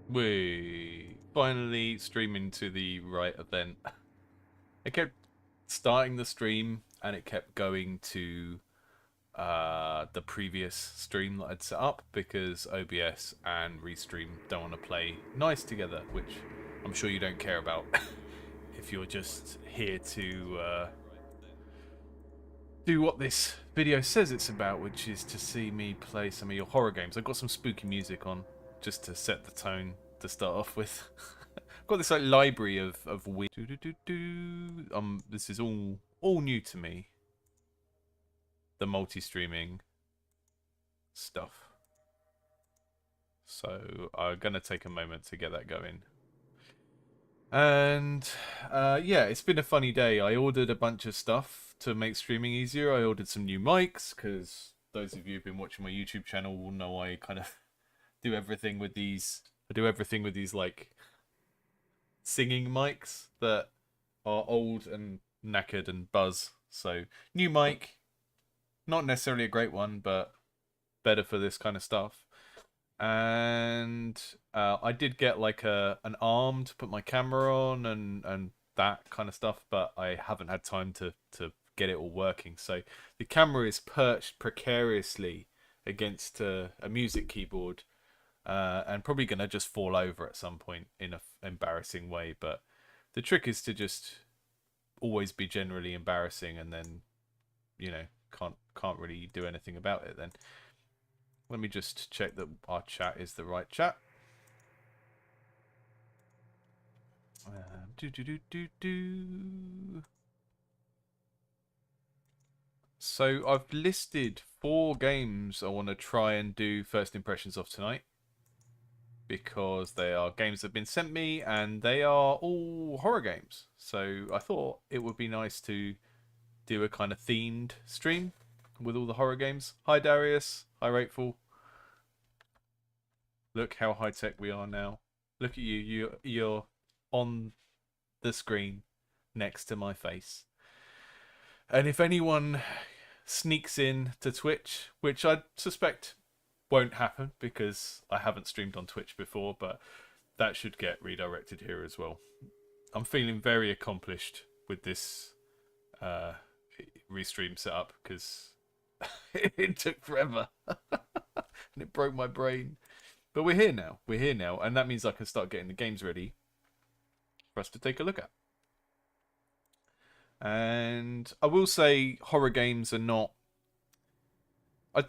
We finally streaming to the right event. It kept starting the stream and it kept going to the previous stream that I'd set up because OBS and Restream don't want to play nice together, which I'm sure you don't care about if you're just here to do what this video says it's about, which is to see me play some of your horror games. I've got some spooky music on just to set the tone to start off with. I've got this like library of weird. This is all new to me. The multi-streaming stuff. So I'm gonna take a moment to get that going. And yeah, it's been a funny day. I ordered a bunch of stuff to make streaming easier. I ordered some new mics because those of you who've been watching my YouTube channel will know I kind of do everything with these. I do everything with these like singing mics that are old and knackered and buzz. So new mic, not necessarily a great one, but better for this kind of stuff. And I did get like an arm to put my camera on and that kind of stuff, but I haven't had time to get it all working. So the camera is perched precariously against a music keyboard, and probably gonna just fall over at some point in an embarrassing way. But the trick is to just always be generally embarrassing, and then can't really do anything about it then. Let me just check that our chat is the right chat. So I've listed 4 games I want to try and do first impressions of tonight, because they are games that have been sent me and they are all horror games. So I thought it would be nice to do a kind of themed stream with all the horror games. Hi Darius, hi Rateful. Look how high tech we are now. Look at you. You're on the screen next to my face. And if anyone sneaks in to Twitch, which I suspect won't happen because I haven't streamed on Twitch before, but that should get redirected here as well. I'm feeling very accomplished with this restream setup because it took forever and it broke my brain. But we're here now. We're here now, and that means I can start getting the games ready for us to take a look at. And I will say horror games are not...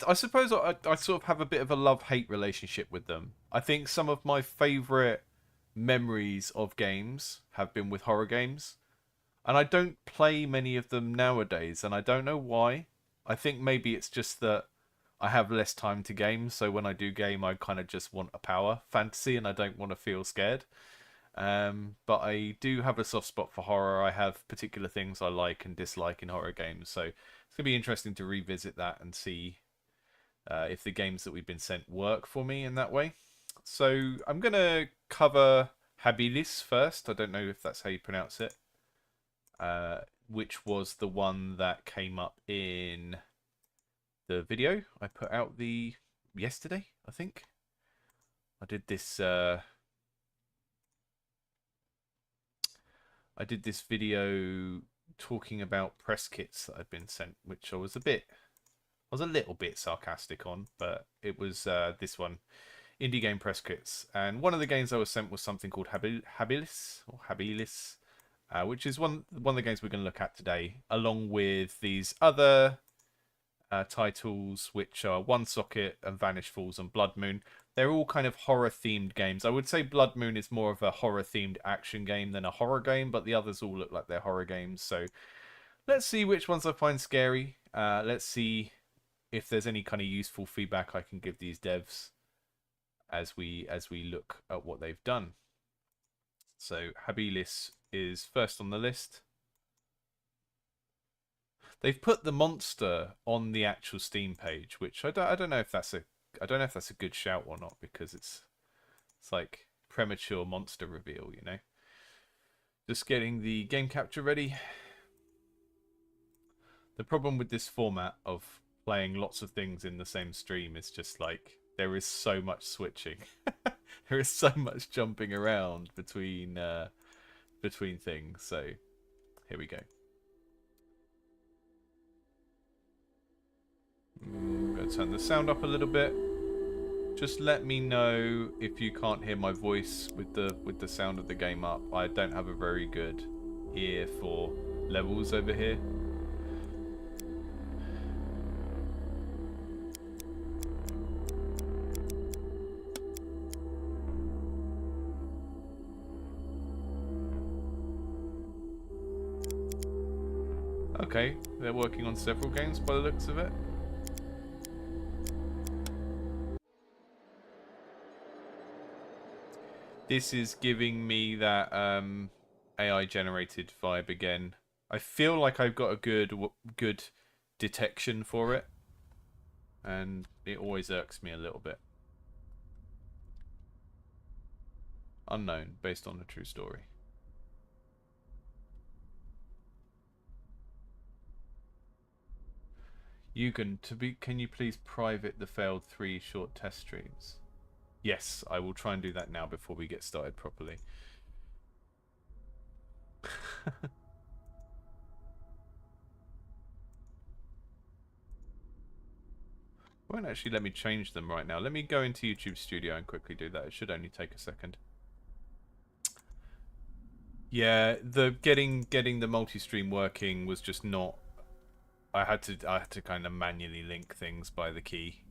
I suppose I sort of have a bit of a love-hate relationship with them. I think some of my favourite memories of games have been with horror games. And I don't play many of them nowadays, and I don't know why. I think maybe it's just that I have less time to game, so when I do game, I kind of just want a power fantasy, and I don't want to feel scared. But I do have a soft spot for horror. I have particular things I like and dislike in horror games, so it's going to be interesting to revisit that and see if the games that we've been sent work for me in that way. So I'm going to cover Habilis first. I don't know if that's how you pronounce it. Which was the one that came up in the video I put out yesterday, I think. I did this video talking about press kits that I'd been sent, which I was a little bit sarcastic on, but it was this one, indie game press kits. And one of the games I was sent was something called Habilis, which is one of the games we're going to look at today, along with these other titles, which are One Socket and Vanish Falls and Bloodmoon. They're all kind of horror-themed games. I would say Bloodmoon is more of a horror-themed action game than a horror game, but the others all look like they're horror games. So let's see which ones I find scary. Let's see if there's any kind of useful feedback I can give these devs as we look at what they've done. So Habilis is first on the list. They've put the monster on the actual Steam page, which I don't know if that's a good shout or not, because it's like premature monster reveal, you know. Just getting the game capture ready. The problem with this format of playing lots of things in the same stream is just like there is so much switching. There is so much jumping around between things. So here we go. I'm going to turn the sound up a little bit. Just let me know if you can't hear my voice with the sound of the game up. I don't have a very good ear for levels over here. Okay, they're working on several games by the looks of it. This is giving me that AI generated vibe again. I feel like I've got a good detection for it, and it always irks me a little bit. Unknown, based on a true story. Yugen, can you please private the failed 3 short test streams? Yes, I will try and do that now before we get started properly. Won't actually let me change them right now. Let me go into YouTube Studio and quickly do that. It should only take a second. Yeah, the getting the multi-stream working was just not. I had to kind of manually link things by the key.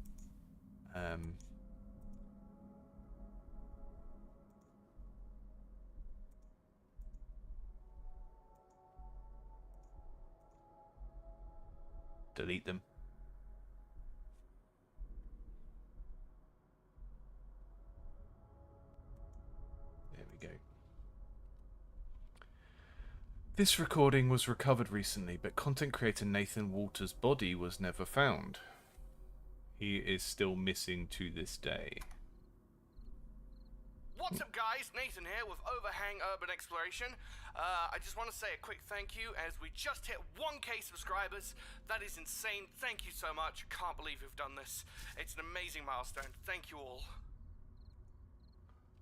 Delete them. There we go. This recording was recovered recently, but content creator Nathan Walters' body was never found. He is still missing to this day. What's up, guys? Nathan here with Overhang Urban Exploration. I just want to say a quick thank you as we just hit 1K subscribers. That is insane. Thank you so much. Can't believe we've done this. It's an amazing milestone. Thank you all.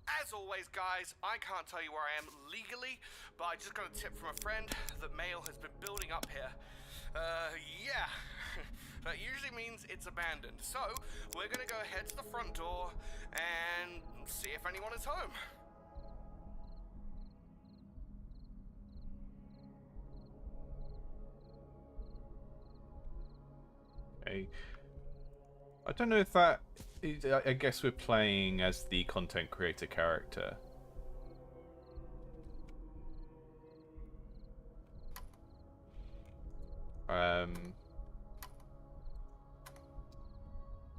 As always, guys, I can't tell you where I am legally, but I just got a tip from a friend that mail has been building up here. Yeah. That usually means it's abandoned. So, we're gonna go ahead to the front door and see if anyone is home. Okay. I don't know if that is, I guess we're playing as the content creator character.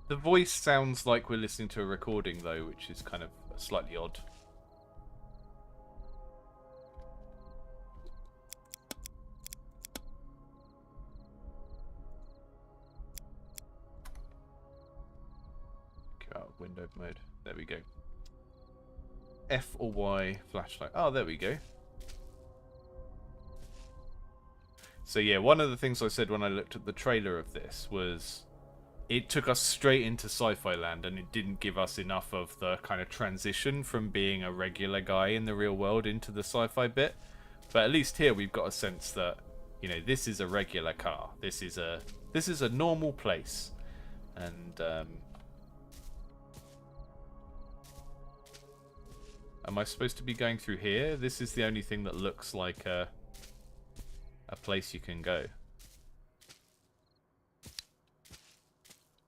The voice sounds like we're listening to a recording, though, which is kind of slightly odd. Go out of window mode. There we go. F or Y flashlight. Oh, there we go. So yeah, one of the things I said when I looked at the trailer of this was it took us straight into sci-fi land, and it didn't give us enough of the kind of transition from being a regular guy in the real world into the sci-fi bit. But at least here we've got a sense that, you know, this is a regular car. This is a normal place. And am I supposed to be going through here? This is the only thing that looks like a place you can go.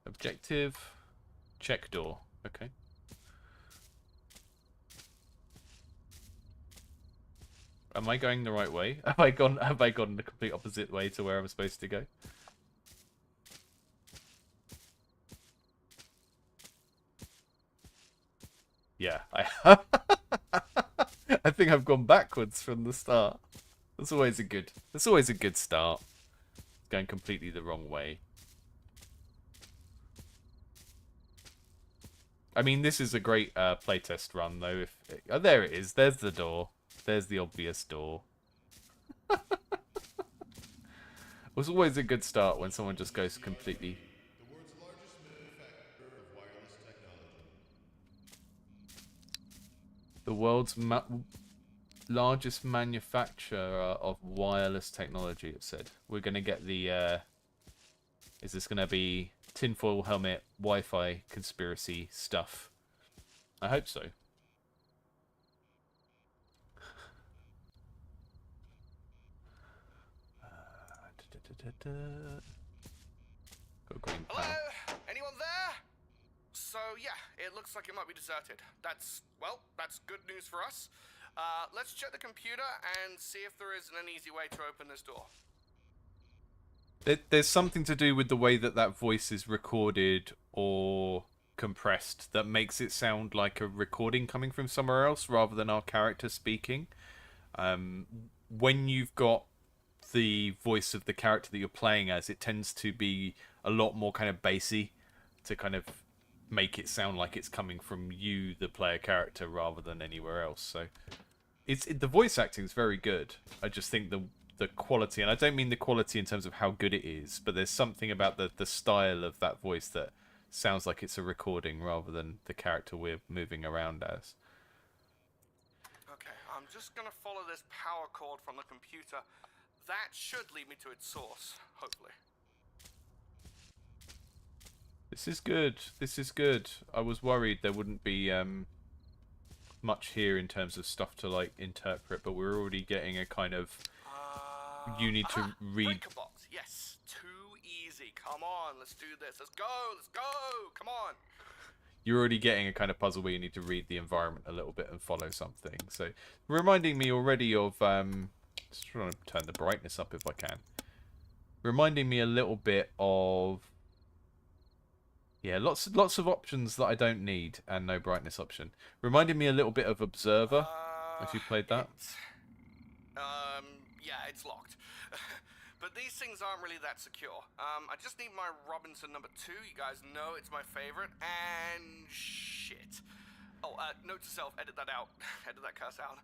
Objective, check door. Okay. Am I going the right way? Have I gone the complete opposite way to where I'm supposed to go? Yeah, I have. I think I've gone backwards from the start. That's always a good start. Going completely the wrong way. I mean, this is a great playtest run, though. Oh, there it is. There's the door. There's the obvious door. It was always a good start when someone just goes completely. The world's largest manufacturer of wireless technology. The world's largest manufacturer of wireless technology, it said. We're going to get the... is this going to be tinfoil helmet, Wi-Fi conspiracy stuff? I hope so. Got green power. Hello? Anyone there? So, yeah, it looks like it might be deserted. That's good news for us. Let's check the computer and see if there isn't an easy way to open this door. There's something to do with the way that voice is recorded or compressed that makes it sound like a recording coming from somewhere else rather than our character speaking. When you've got the voice of the character that you're playing as, it tends to be a lot more kind of bassy to kind of make it sound like it's coming from you, the player character, rather than anywhere else. So the voice acting is very good. I just think the quality, and I don't mean the quality in terms of how good it is, but there's something about the style of that voice that sounds like it's a recording rather than the character we're moving around as. Okay, I'm just gonna follow this power cord from the computer. That should lead me to its source, hopefully. This is good. This is good. I was worried there wouldn't be much here in terms of stuff to like interpret, but we're already getting a kind of you need to read. Breaker box. Yes, too easy. Come on, let's do this. Let's go. Let's go. Come on. You're already getting a kind of puzzle where you need to read the environment a little bit and follow something. So, reminding me already of just trying to turn the brightness up if I can. Reminding me a little bit of lots of options that I don't need and no brightness option. Reminding me a little bit of Observer. If you played that. Yeah, it's locked. But these things aren't really that secure. I just need my Robinson number 2. You guys know it's my favorite. And shit. Oh, note to self, edit that out. Edit that curse out.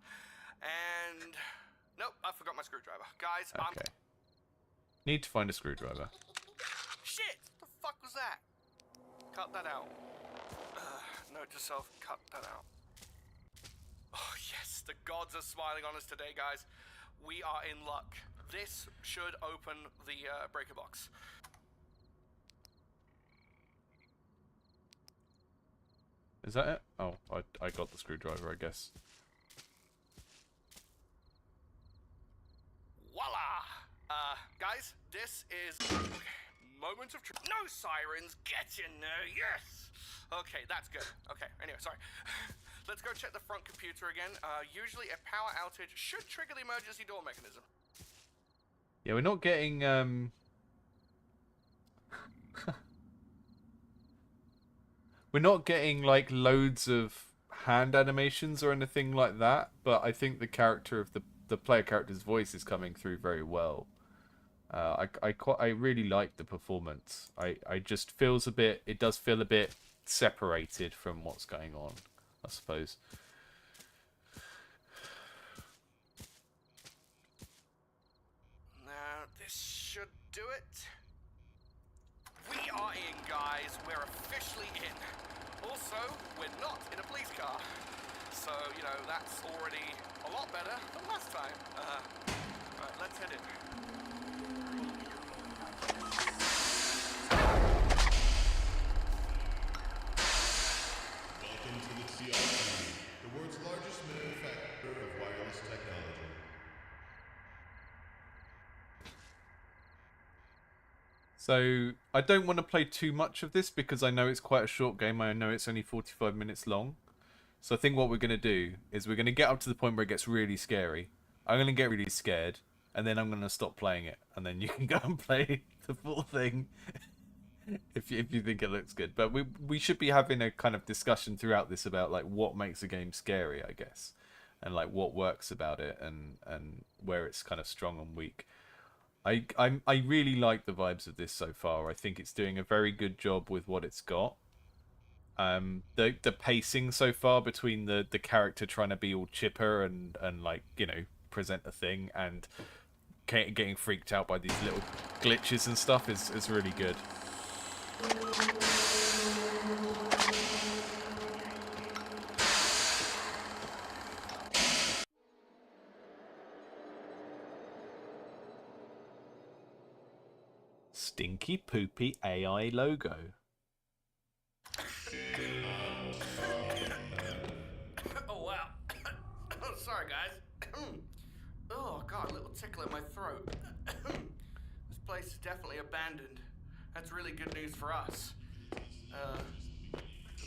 And nope, I forgot my screwdriver. Guys, okay. Need to find a screwdriver. Shit! What the fuck was that? Cut that out. Note to self, cut that out. Oh yes, the gods are smiling on us today, guys. We are in luck. This should open the breaker box. Is that it? Oh, I got the screwdriver, I guess. Voila! Guys, this is... moment of truth. No sirens, get in there, yes! Okay, that's good. Okay, anyway, sorry. Let's go check the front computer again. Usually a power outage should trigger the emergency door mechanism. Yeah, we're not getting, we're not getting, like, loads of hand animations or anything like that, but I think the character of the player character's voice is coming through very well. I really like the performance. I just feels a bit, it does feel a bit separated from what's going on, I suppose. Now, this should do it. We are in, guys. We're officially in. Also, we're not in a police car. So, you know, that's already a lot better than last time. Alright, let's head in. Welcome to the TRC, the world's largest manufacturer of wireless technology. So, I don't want to play too much of this because I know it's quite a short game. I know it's only 45 minutes long. So I think what we're going to do is we're going to get up to the point where it gets really scary. I'm going to get really scared, and then I'm going to stop playing it. And then you can go and play the full thing if you think it looks good. But we should be having a kind of discussion throughout this about like what makes a game scary, I guess. And like what works about it and where it's kind of strong and weak. I really like the vibes of this so far. I think it's doing a very good job with what it's got. The pacing so far between the character trying to be all chipper and like, you know, present a thing and getting freaked out by these little glitches and stuff is really good. stinky poopy AI logo. Oh wow. Oh, sorry guys. Oh god, a little tickle in my throat. This place is definitely abandoned. That's really good news for us. The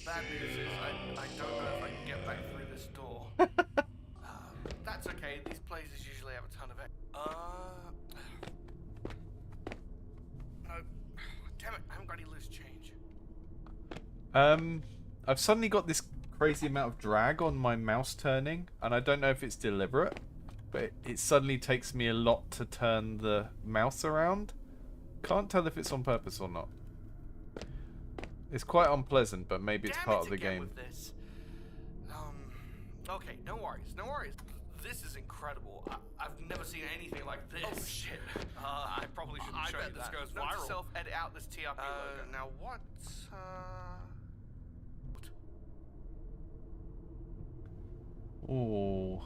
bad news is I don't know if I can get back through this door. That's okay. These places usually have a ton of no. Damn it, I haven't got any loose change. I've suddenly got this crazy amount of drag on my mouse turning, and I don't know if it's deliberate, but it suddenly takes me a lot to turn the mouse around. Can't tell if it's on purpose or not. It's quite unpleasant, but maybe it's part of the game. With this. Okay, no worries, no worries. This is incredible. I've never seen anything like this. Oh shit. I probably shouldn't show you that. I bet this goes viral. Note to self, edit out this TRP logo. Now what, Oh.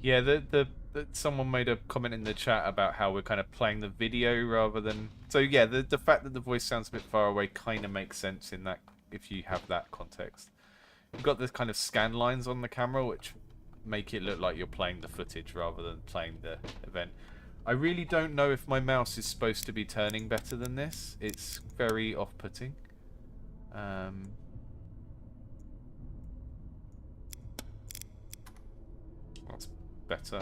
Yeah, someone made a comment in the chat about how we're kind of playing the video rather than... So yeah, the fact that the voice sounds a bit far away kind of makes sense in that, if you have that context. You've got this kind of scan lines on the camera which make it look like you're playing the footage rather than playing the event. I really don't know if my mouse is supposed to be turning better than this. It's very off-putting. That's better.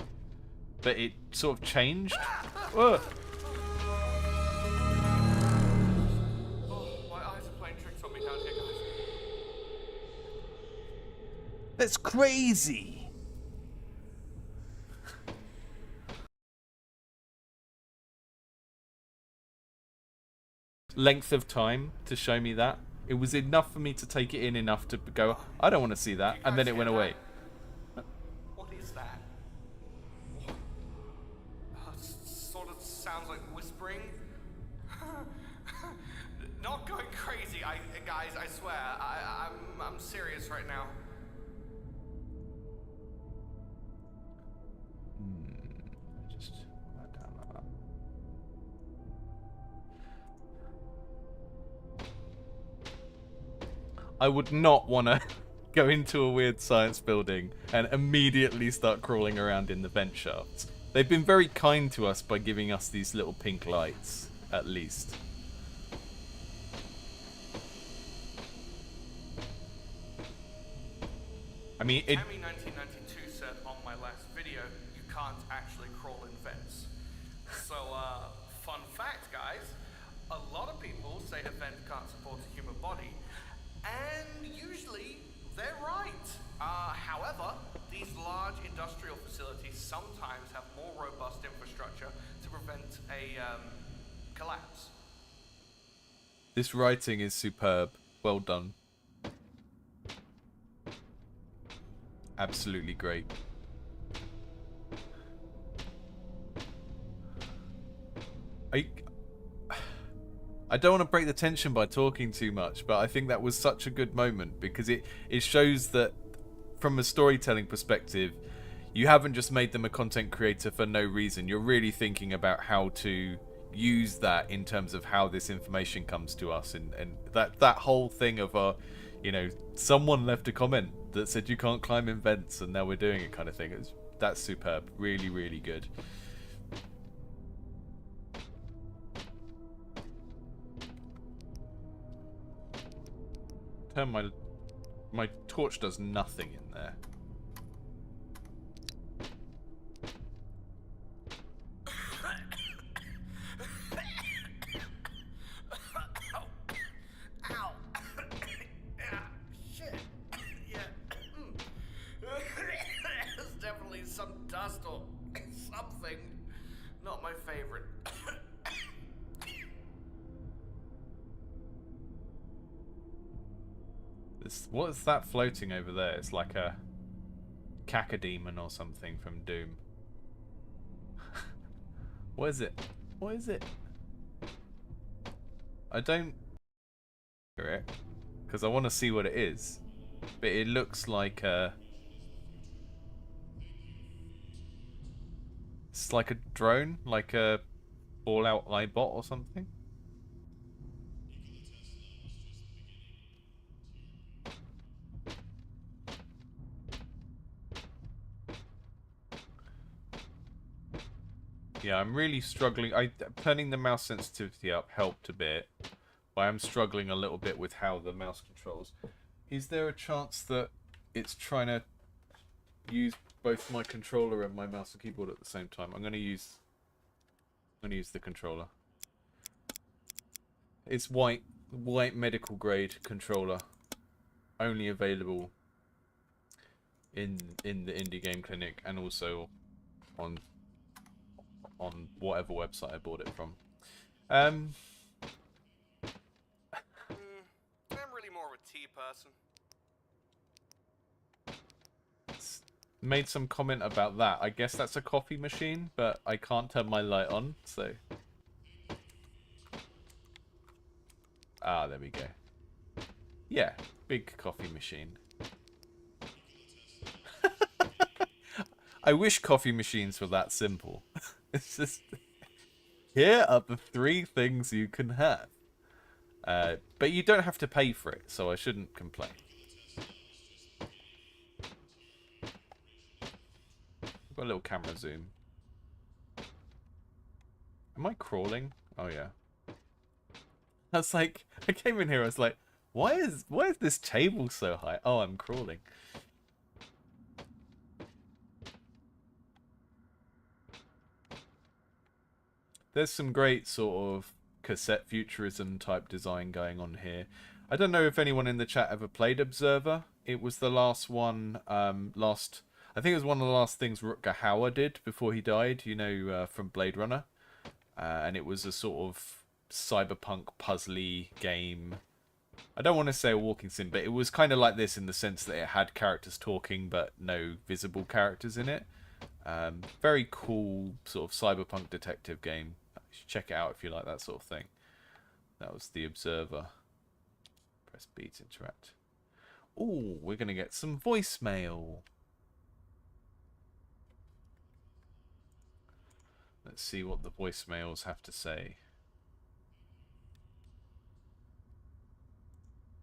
But it sort of changed. Whoa. Oh, my eyes are playing tricks on me down here, guys. That's crazy. Length of time to show me that. It was enough for me to take it in enough to go, I don't want to see that, and then it went away. What is that? Sort of sounds like whispering. Not going crazy, guys. I swear. I'm serious right now. Just write down like that. I would not want to go into a weird science building and immediately start crawling around in the vent shafts. They've been very kind to us by giving us these little pink lights, at least. I mean, it... Tammy 1992 said on my last video, you can't actually crawl in vents. So, fun fact, guys. A lot of people say a vent can't support a human body. And usually, they're right. However, these large industrial facilities sometimes have more robust infrastructure to prevent a collapse. This writing is superb. Well done. Absolutely great. I don't want to break the tension by talking too much, but I think that was such a good moment because it shows that from a storytelling perspective, you haven't just made them a content creator for no reason. You're really thinking about how to use that in terms of how this information comes to us, and that whole thing of you know, someone left a comment that said you can't climb in vents and now we're doing it kind of thing. That's superb. Really, really good. Turn my torch does nothing in there. Ow! Shit! Yeah. There's definitely some dust or something. Not my favorite. What's that floating over there? It's like a cacodemon or something from Doom. What is it? What is it? I don't hear it because I want to see what it is. But it looks like a... It's like a drone, like a Fallout iBot or something. Yeah, I'm really struggling. Turning the mouse sensitivity up helped a bit, but I'm struggling a little bit with how the mouse controls. Is there a chance that it's trying to use both my controller and my mouse and keyboard at the same time? I'm gonna use the controller. It's white medical grade controller, only available in the indie game clinic and also on whatever website I bought it from. I'm really more of a tea person. Made some comment about that. I guess that's a coffee machine, but I can't turn my light on, so... Ah, there we go. Yeah, big coffee machine. I wish coffee machines were that simple. It's just... Here are the 3 things you can have. But you don't have to pay for it, so I shouldn't complain. I've got a little camera zoom. Am I crawling? Oh yeah. I was like, I came in here, I was like, why is this table so high? Oh, I'm crawling. There's some great sort of cassette futurism type design going on here. I don't know if anyone in the chat ever played Observer. It was the last one, I think it was one of the last things Rutger Hauer did before he died, you know, from Blade Runner. And it was a sort of cyberpunk puzzly game. I don't want to say a walking sim, but it was kind of like this in the sense that it had characters talking but no visible characters in it. Very cool sort of cyberpunk detective game. You should check it out if you like that sort of thing. That was The Observer. Press B to interact. Ooh, we're going to get some voicemail. Let's see what the voicemails have to say.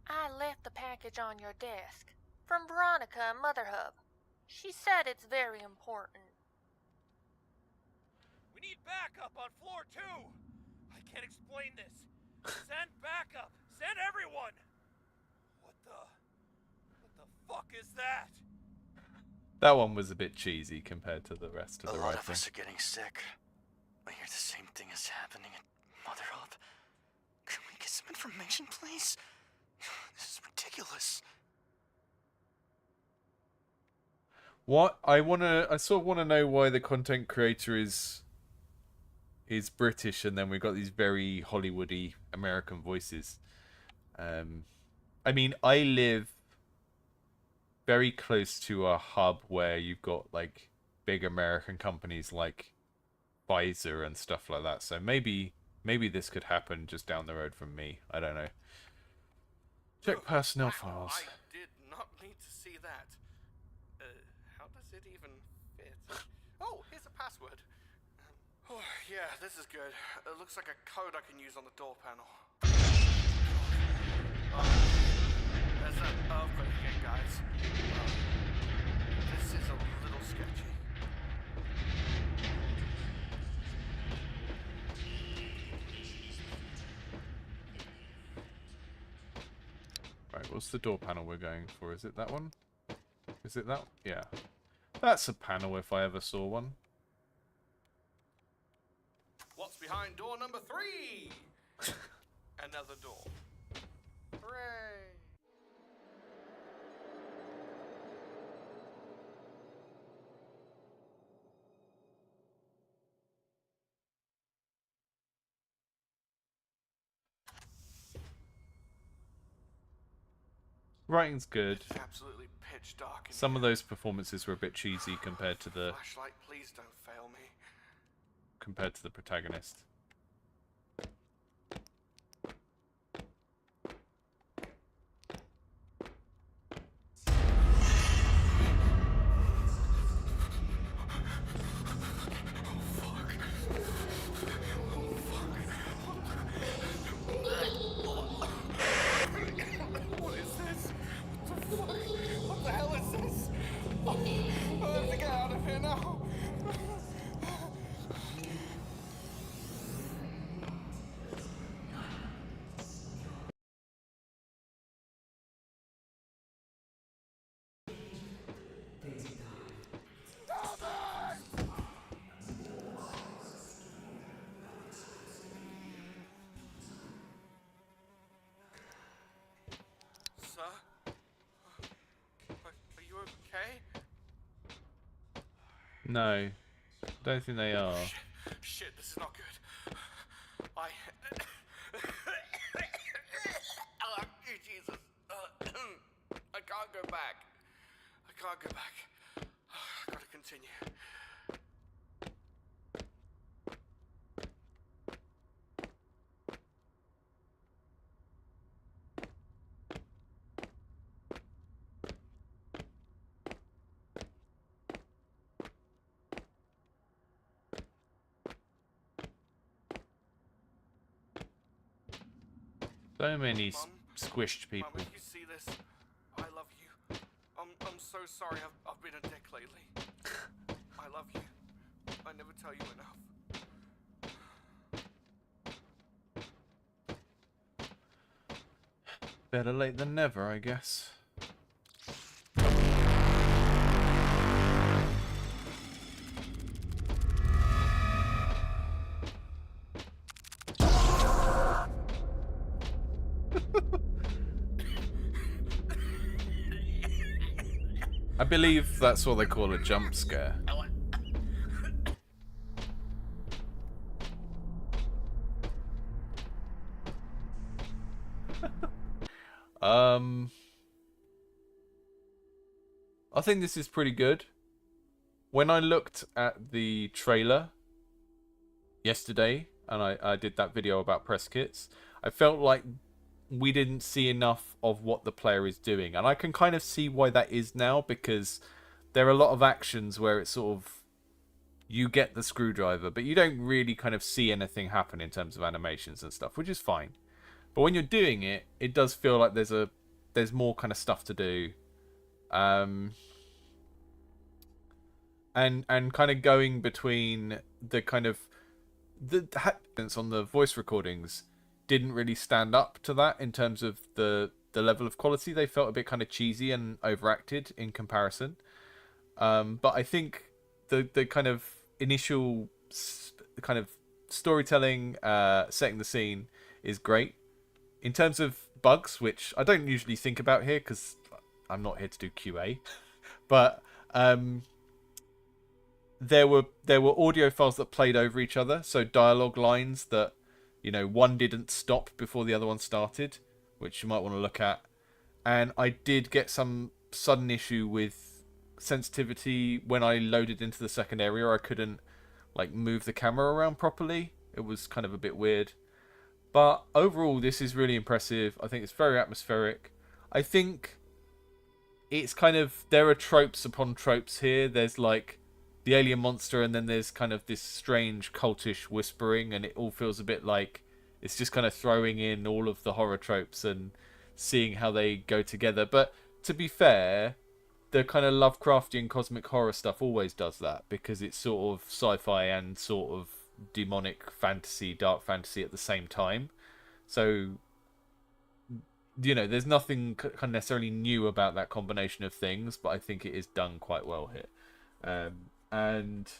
I left the package on your desk. From Veronica at Mother Hub. She said it's very important. We need backup on floor 2! I can't explain this. Send backup! Send everyone! What the fuck is that? That one was a bit cheesy compared to the rest of the A lot writing. of us are getting sick. I hear the same thing is happening at Mother Hub. Can we get some information, please? This is ridiculous. What I sort of wanna know why the content creator is British and then we've got these very Hollywoody American voices. I mean, I live very close to a hub where you've got like big American companies like Pfizer and stuff like that. So maybe this could happen just down the road from me. I don't know. Check personnel Wow, files. I did not need to see that. How does it even fit? Oh, here's a password. Oh, yeah, this is good. It looks like a code I can use on the door panel. There's that earthquake again, guys. This is a little sketchy. Right, what's the door panel we're going for? Is it that one? Is it that? Yeah. That's a panel if I ever saw one. What's behind door number 3? Another door. Hooray! Writing's good. It's absolutely pitch dark in Some of here. those performances were a bit cheesy compared to the Flashlight, please don't fail me. protagonist. No, don't think they are. Shit, this is not good. I... oh, Jesus. I can't go back. I can't go back. I gotta continue. So many Mum? squished people. Mum, if you see this, I love you. I'm so sorry I've been a dick lately. I love you. I never tell you enough. Better late than never, I guess. I believe that's what they call a jump scare. I think this is pretty good. When I looked at the trailer yesterday, and I did that video about press kits, I felt like we didn't see enough of what the player is doing. And I can kind of see why that is now, because there are a lot of actions where it's sort of, you get the screwdriver, but you don't really kind of see anything happen in terms of animations and stuff, which is fine. But when you're doing it, it does feel like there's more kind of stuff to do. And kind of going between the kind of the accents on the voice recordings didn't really stand up to that in terms of the level of quality. They felt a bit kind of cheesy and overacted in comparison. But I think the kind of initial kind of storytelling, setting the scene is great. In terms of bugs, which I don't usually think about here because I'm not here to do QA, but there were audio files that played over each other, so dialogue lines that, you know, one didn't stop before the other one started, which you might want to look at. And I did get some sudden issue with sensitivity when I loaded into the second area. I couldn't like move the camera around properly. It was kind of a bit weird. But overall, this is really impressive. I think it's very atmospheric. I think it's kind of, there are tropes upon tropes here. There's like the alien monster, and then there's kind of this strange cultish whispering, and it all feels a bit like it's just kind of throwing in all of the horror tropes and seeing how they go together. But to be fair, the kind of Lovecraftian cosmic horror stuff always does that, because it's sort of sci-fi and sort of demonic fantasy, dark fantasy at the same time. So, you know, there's nothing kind of necessarily new about that combination of things, but I think it is done quite well here. And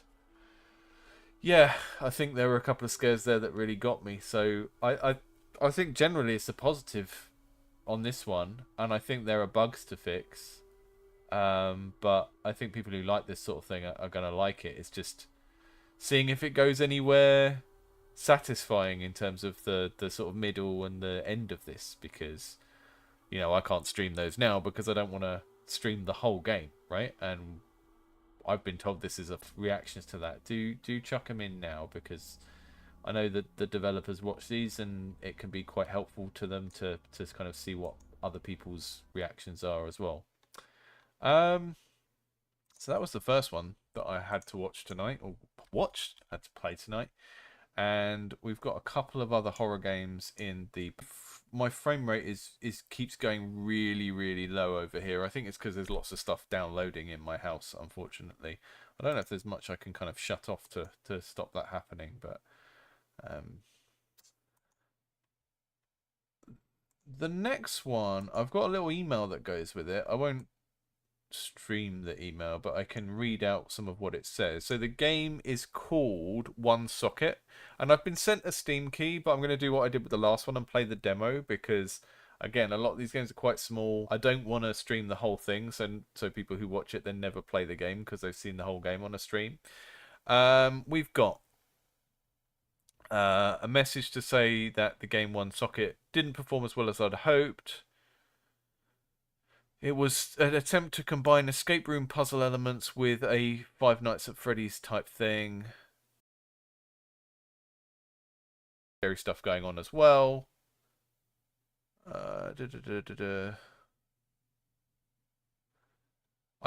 yeah, I think there were a couple of scares there that really got me. So I think generally it's a positive on this one, and I think there are bugs to fix. But I think people who like this sort of thing are going to like it. It's just seeing if it goes anywhere satisfying in terms of the sort of middle and the end of this, because, you know, I can't stream those now because I don't want to stream the whole game, right? And I've been told this is a reactions to that. Do chuck them in now, because I know that the developers watch these and it can be quite helpful to them to kind of see what other people's reactions are as well. So that was the first one that I had to watch tonight, or had to play tonight. And we've got a couple of other horror games in the... My frame rate is keeps going really, really low over here. I think it's because there's lots of stuff downloading in my house, unfortunately. I don't know if there's much I can kind of shut off to stop that happening, but... the next one, I've got a little email that goes with it. I won't stream the email, but I can read out some of what it says. So the game is called One Socket, and I've been sent a Steam key, but I'm going to do what I did with the last one and play the demo, because Again, a lot of these games are quite small. I don't want to stream the whole thing, so people who watch it then never play the game because they've seen the whole game on a stream. We've got a message to say that the game 1 socket didn't perform as well as I'd hoped. It was an attempt to combine escape room puzzle elements with a Five Nights at Freddy's type thing. Scary stuff going on as well. I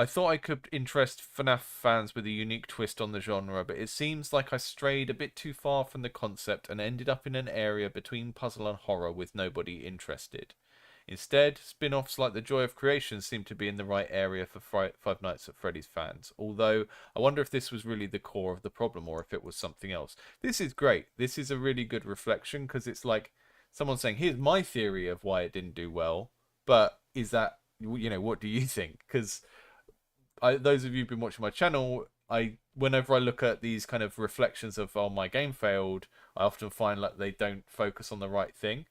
thought I could interest FNAF fans with a unique twist on the genre, but it seems like I strayed a bit too far from the concept and ended up in an area between puzzle and horror with nobody interested. Instead, spin-offs like The Joy of Creation seem to be in the right area for Five Nights at Freddy's fans, although I wonder if this was really the core of the problem or if it was something else. This is great. This is a really good reflection because it's like someone saying, here's my theory of why it didn't do well, but is that, what do you think? Because those of you who've been watching my channel, whenever I look at these kind of reflections of, oh, my game failed, I often find like they don't focus on the right thing.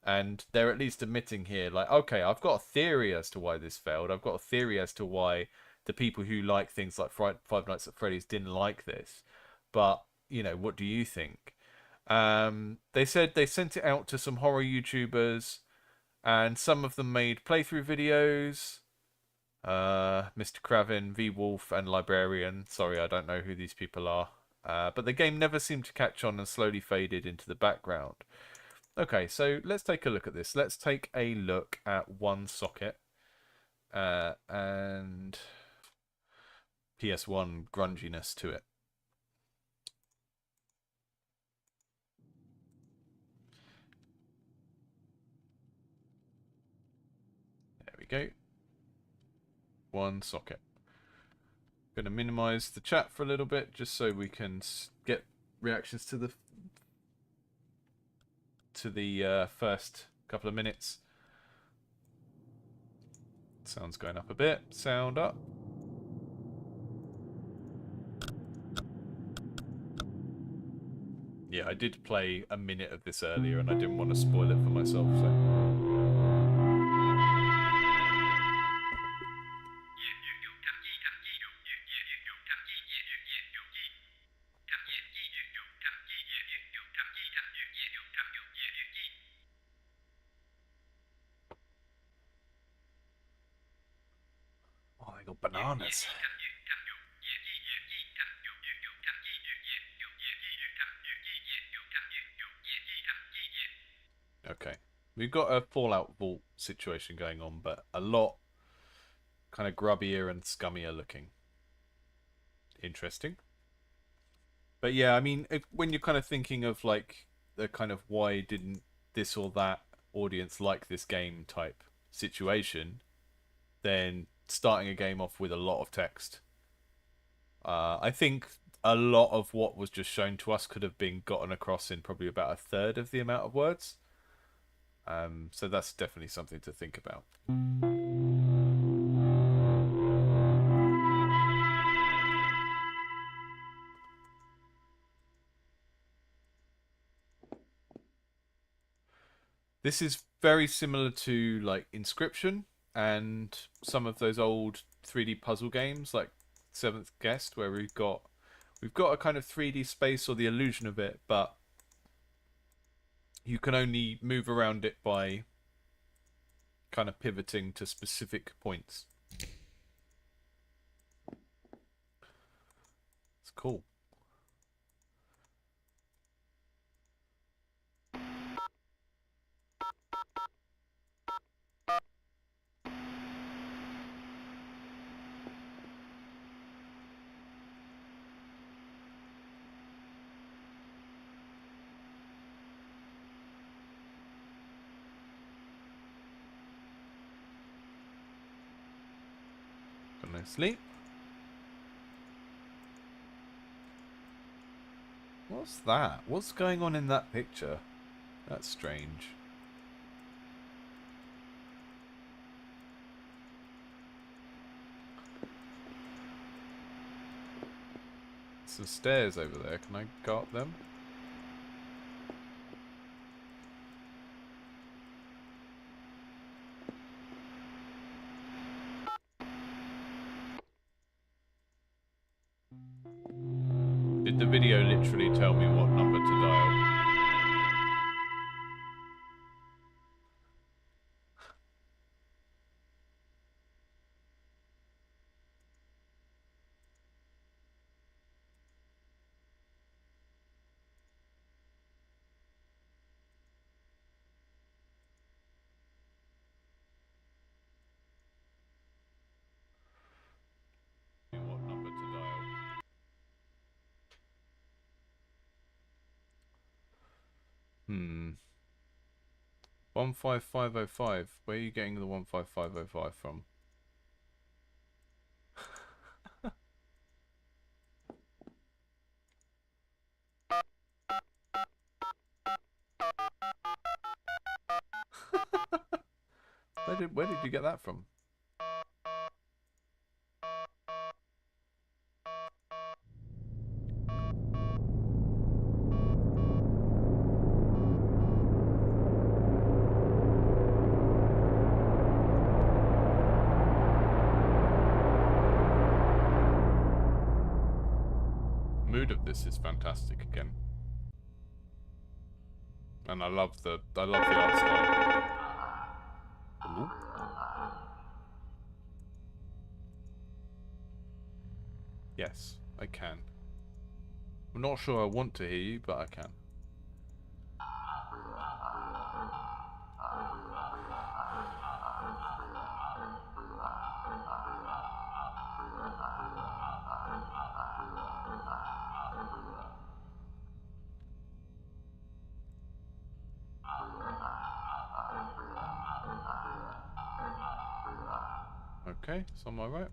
And they're at least admitting here, like, okay, I've got a theory as to why this failed. I've got a theory as to why the people who like things like Five Nights at Freddy's didn't like this. But, what do you think? They said they sent it out to some horror YouTubers, and some of them made playthrough videos. Mr. Craven, V-Wolf, and Librarian. Sorry, I don't know who these people are. But the game never seemed to catch on and slowly faded into the background. Okay, so let's take a look at this. Let's take a look at one socket and PS1 grunginess to it. There we go. One socket. Going to minimize the chat for a little bit just so we can get reactions to the first couple of minutes. Sound's going up a bit. Sound up. Yeah, I did play a minute of this earlier and I didn't want to spoil it for myself, so... Oh, they got bananas. Okay. We've got a Fallout Vault situation going on, but a lot kind of grubbier and scummier looking. Interesting. But yeah, I mean, when you're kind of thinking of like the kind of why didn't this or that audience like this game type situation, then starting a game off with a lot of text. I think a lot of what was just shown to us could have been gotten across in probably about a third of the amount of words. So that's definitely something to think about. This is very similar to like Inscription and some of those old 3D puzzle games like Seventh Guest, where we've got a kind of 3D space or the illusion of it, but you can only move around it by kind of pivoting to specific points. It's cool. Gonna sleep. What's that? What's going on in that picture? That's strange. Some stairs over there. Can I go up them? literally tell me what number to dial. What number to dial. Hmm. 15505. Where are you getting the 15505 from? Where did you get that from? Mood of this is fantastic again. And I love the art style. Ooh. Yes, I can. I'm not sure I want to hear you, but I can. Okay, so am I right?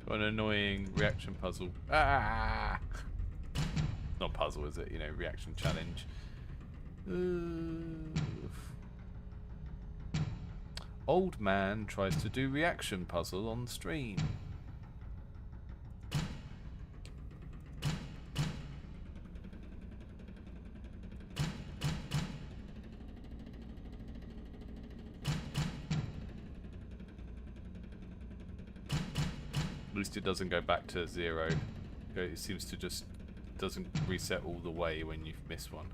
Got an annoying reaction puzzle. Ah! Not puzzle, is it? You know, reaction challenge. Old man tries to do reaction puzzle on stream. At least it doesn't go back to 0. It seems to just doesn't reset all the way when you've missed one.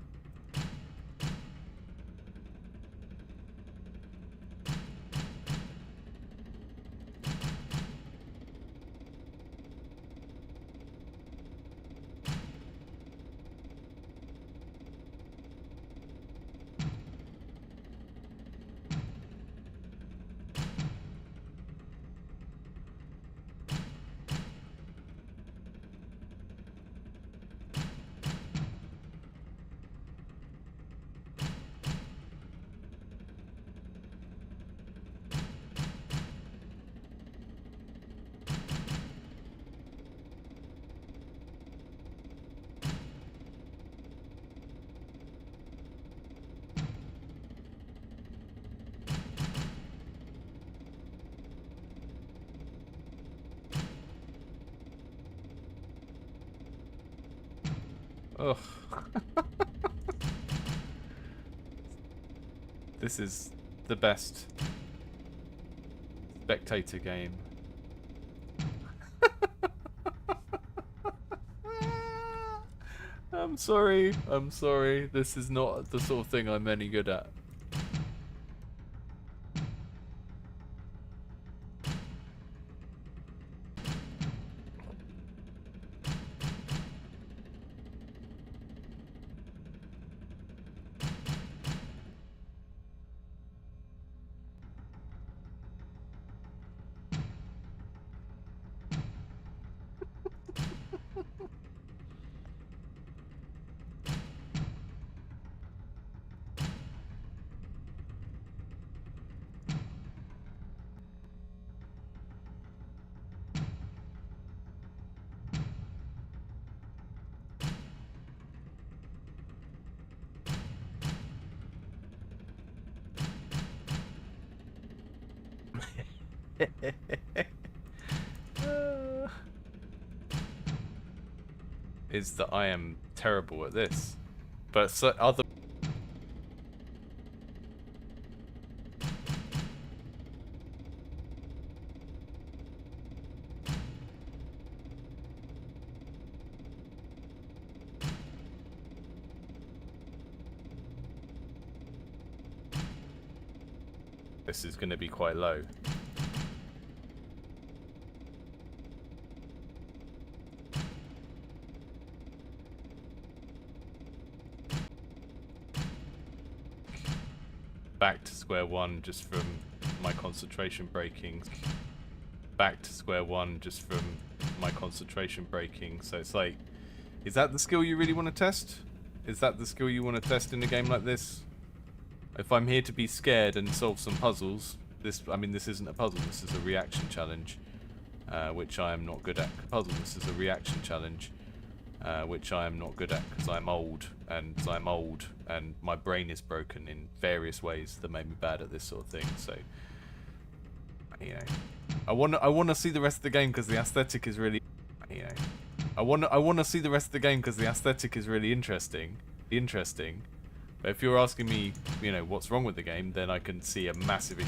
Ugh. This is the best spectator game. I'm sorry. This is not the sort of thing I'm any good at. Is that I am terrible at this, but so other tolerance is going to be quite low. Back to square one just from my concentration breaking. Back to square one just from my concentration breaking. So it's like, is that the skill you really want to test? Is that the skill you want to test in a game like this? If I'm here to be scared and solve some puzzles, this isn't a puzzle, this is a reaction challenge, which I am not good at. This is a reaction challenge, which I am not good at because I'm old, and my brain is broken in various ways that make me bad at this sort of thing. So, you know, I want to see the rest of the game because the aesthetic is really, you know, I want to see the rest of the game because the aesthetic is really interesting. But if you're asking me, you know, what's wrong with the game, then I can see a massive issue